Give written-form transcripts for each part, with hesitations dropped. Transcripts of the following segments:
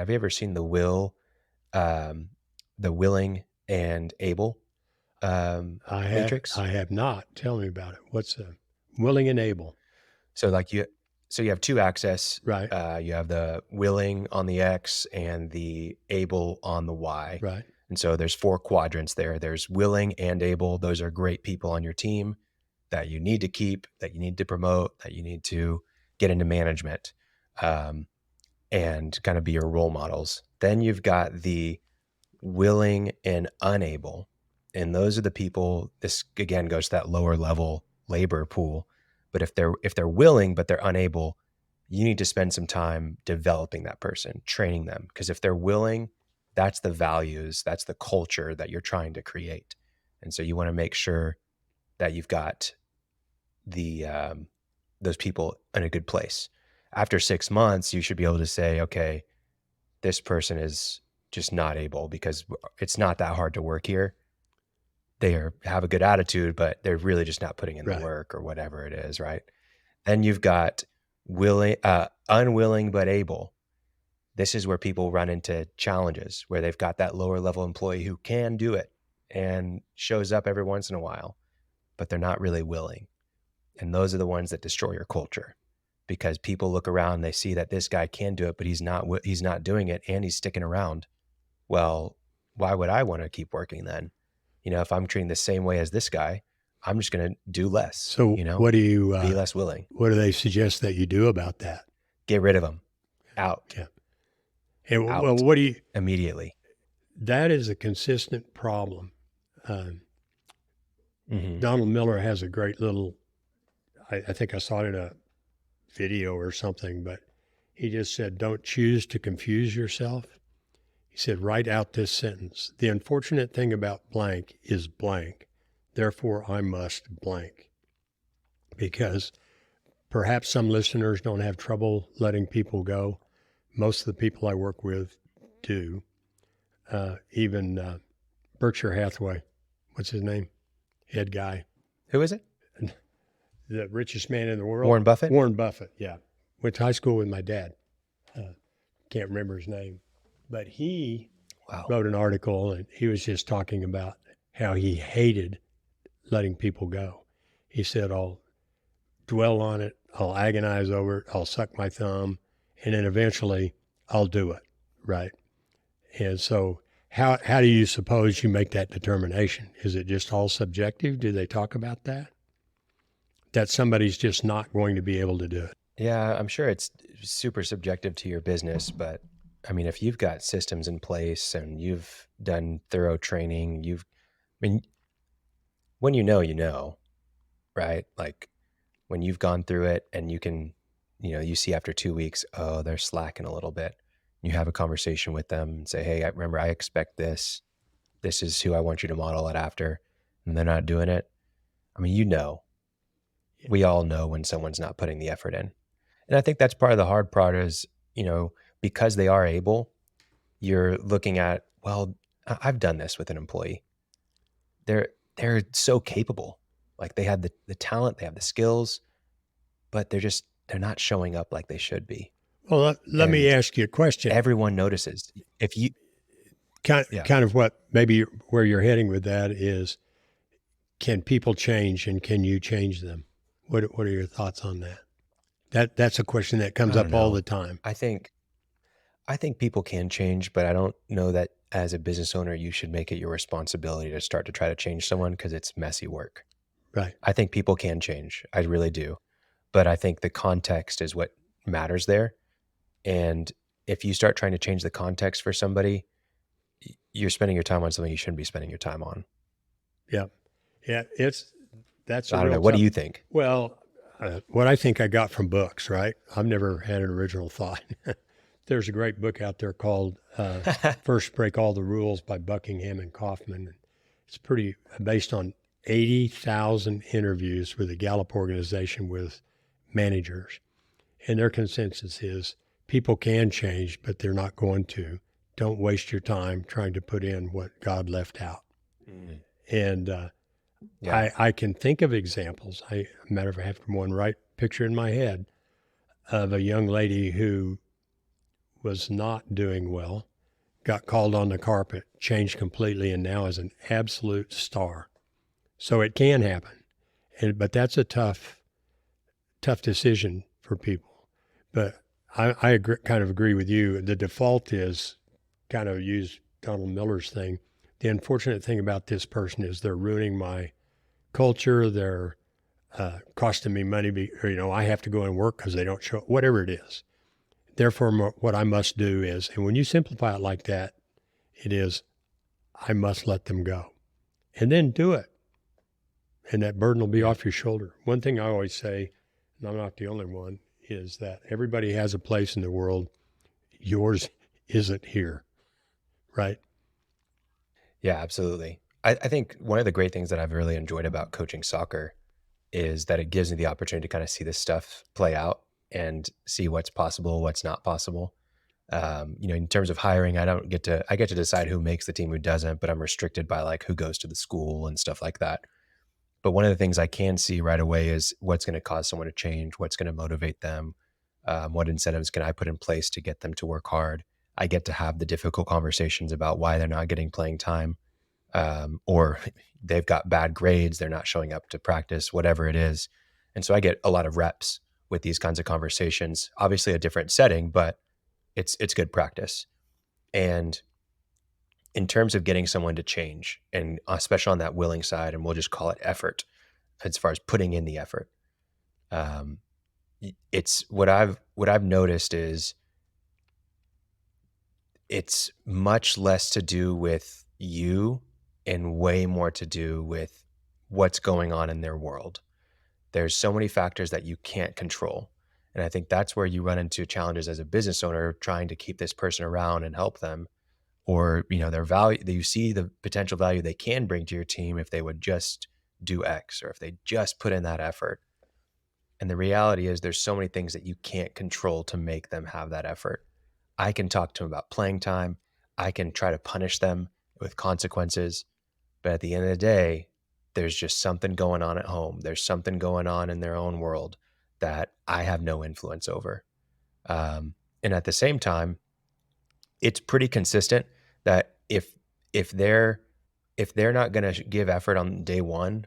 Have you ever seen um, the willing and able matrix? I have not. Tell me about it. What's willing and able? So like you have two axes. Right, You have the willing on the X and the able on the Y. right, And so there's four quadrants there. There's willing and able. Those are great people on your team that you need to keep, that you need to promote, that you need to get into management, um, and kind of be your role models. Then you've got the willing and unable. And those are the people, this again goes to that lower level labor pool. But if they're willing but they're unable, you need to spend some time developing that person, training them. Because if they're willing, that's the values, that's the culture that you're trying to create. And so you want to make sure that you've got the those people in a good place. After 6 months, you should be able to say, okay, this person is just not able, because it's not that hard to work here. Have a good attitude, but they're really just not putting in the right. work or whatever it is, right? Then you've got unwilling but able. This is where people run into challenges, where they've got that lower level employee who can do it and shows up every once in a while, but they're not really willing. And those are the ones that destroy your culture, because people look around, they see that this guy can do it, but he's not doing it, and he's sticking around. Well, why would I want to keep working then? If I'm treating the same way as this guy, I'm just going to do less, So, what do you? be less willing, What do they suggest that you do about that? get rid of them, out, Yeah. And well, out what do you? immediately. That is a consistent problem. Um, Hmm. Donald Miller has a great little. I think I saw it in a video or something, but he just said, "Don't choose to confuse yourself." He said, "Write out this sentence: the unfortunate thing about blank is blank. Therefore, I must blank." Because perhaps some listeners don't have trouble letting people go. Most of the people I work with do. Even Berkshire Hathaway, what's his name? Head guy, Who is it? the richest man in the world. Warren Buffett? Warren Buffett, yeah. Went to high school with my dad. Can't remember his name. But he Wow. wrote an article, and he was just talking about how he hated letting people go. He said, I'll dwell on it, I'll agonize over it, I'll suck my thumb, and then eventually I'll do it, right? And so how do you suppose you make that determination? Is it just all subjective? Do they talk about that? That somebody's just not going to be able to do it. Yeah, I'm sure it's super subjective to your business, but I mean, if you've got systems in place and you've done thorough training, I mean, when you know, right? Like when you've gone through it and you see after 2 weeks, oh, they're slacking a little bit. You have a conversation with them and say, hey, I expect this. This is who I want you to model it after. And they're not doing it. I mean, we all know when someone's not putting the effort in. And I think that's part of the hard part is, because they are able, you're looking at, well, I've done this with an employee. They're so capable. Like they have the talent, they have the skills, but they're not showing up like they should be. Well, let me And ask you a question. everyone notices. If you, yeah, Kind of what maybe where you're heading with that is, can people change and can you change them? What are your thoughts on that? That's a question that comes I don't up all know. the time. I think people can change, but I don't know that as a business owner, you should make it your responsibility to start to try to change someone, because it's messy work. Right. I think people can change. I really do. But I think the context is what matters there. And if you start trying to change the context for somebody, you're spending your time on something you shouldn't be spending your time on. Yeah. Yeah. That's a I don't real know. What do tough. you think? Well, what I think I got from books, right? I've never had an original thought. There's a great book out there called First Break All the Rules by Buckingham and Kaufman. It's pretty based on 80,000 interviews with the Gallup organization with managers. And their consensus is people can change, but they're not going to. Don't waste your time trying to put in what God left out. Mm. And Yeah. I can think of examples. Matter of fact, I have one right picture in my head of a young lady who was not doing well, got called on the carpet, changed completely, and now is an absolute star. So it can happen, but that's a tough decision for people. But I kind of agree with you. The default is kind of use Donald Miller's thing. The unfortunate thing about this person is they're ruining my culture. They're costing me money. Or, I have to go and work because they don't show, whatever it is. Therefore, what I must do is, and when you simplify it like that, it is, I must let them go. And then do it. And that burden will be Yeah. off your shoulder. One thing I always say, and I'm not the only one, is that everybody has a place in the world. Yours isn't here, right? Yeah, absolutely. I think one of the great things that I've really enjoyed about coaching soccer is that it gives me the opportunity to kind of see this stuff play out and see what's possible, what's not possible. In terms of hiring, I get to decide who makes the team, who doesn't, but I'm restricted by like who goes to the school and stuff like that. But one of the things I can see right away is what's going to cause someone to change, what's going to motivate them, what incentives can I put in place to get them to work hard. I get to have the difficult conversations about why they're not getting playing time, or they've got bad grades, they're not showing up to practice, whatever it is. And so I get a lot of reps with these kinds of conversations. Obviously, a different setting, but it's good practice. And in terms of getting someone to change, and especially on that willing side, and we'll just call it effort, as far as putting in the effort, um, it's what I've noticed is it's much less to do with you and way more to do with what's going on in their world. There's so many factors that you can't control. And I think that's where you run into challenges as a business owner trying to keep this person around and help them, or their value, that you see the potential value they can bring to your team if they would just do X, or if they just put in that effort. And the reality is there's so many things that you can't control to make them have that effort. I can talk to them about playing time. I can try to punish them with consequences. But at the end of the day, there's just something going on at home. There's something going on in their own world that I have no influence over. And at the same time, it's pretty consistent that if they're not going to give effort on day one,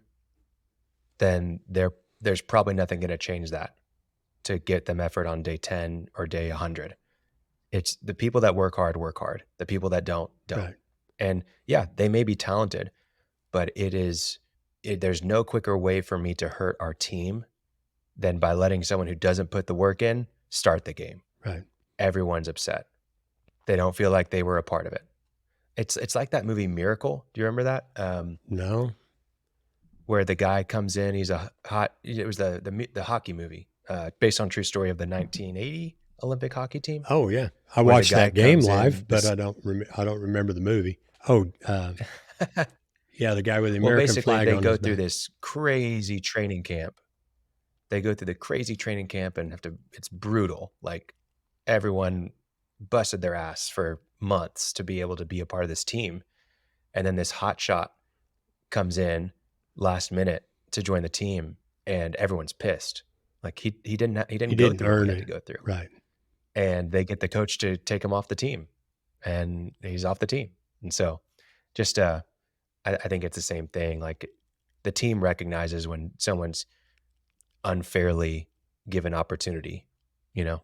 then there's probably nothing going to change that to get them effort on day 10 or day 100. It's the people that work hard. The people that don't. Right. And yeah, they may be talented, but there's no quicker way for me to hurt our team than by letting someone who doesn't put the work in start the game. Right. Everyone's upset. They don't feel like they were a part of it. It's like that movie Miracle. Do you remember that? No. Where the guy comes in, it was the hockey movie, based on true story of the 1980 Olympic hockey team. Oh yeah, I Where the watched guy that game comes in, live, but I don't remember the movie. Oh, yeah, the guy with the Well, American basically, flag they on go his through back. this crazy training camp. They go through the crazy training camp and it's brutal. Like, everyone busted their ass for months to be able to be a part of this team. And then this hot shot comes in last minute to join the team, and everyone's pissed. Like, he didn't He go didn't through what he earn had to it, go through. right? And they get the coach to take him off the team, and he's off the team. And so just I think it's the same thing. Like, the team recognizes when someone's unfairly given opportunity, you know?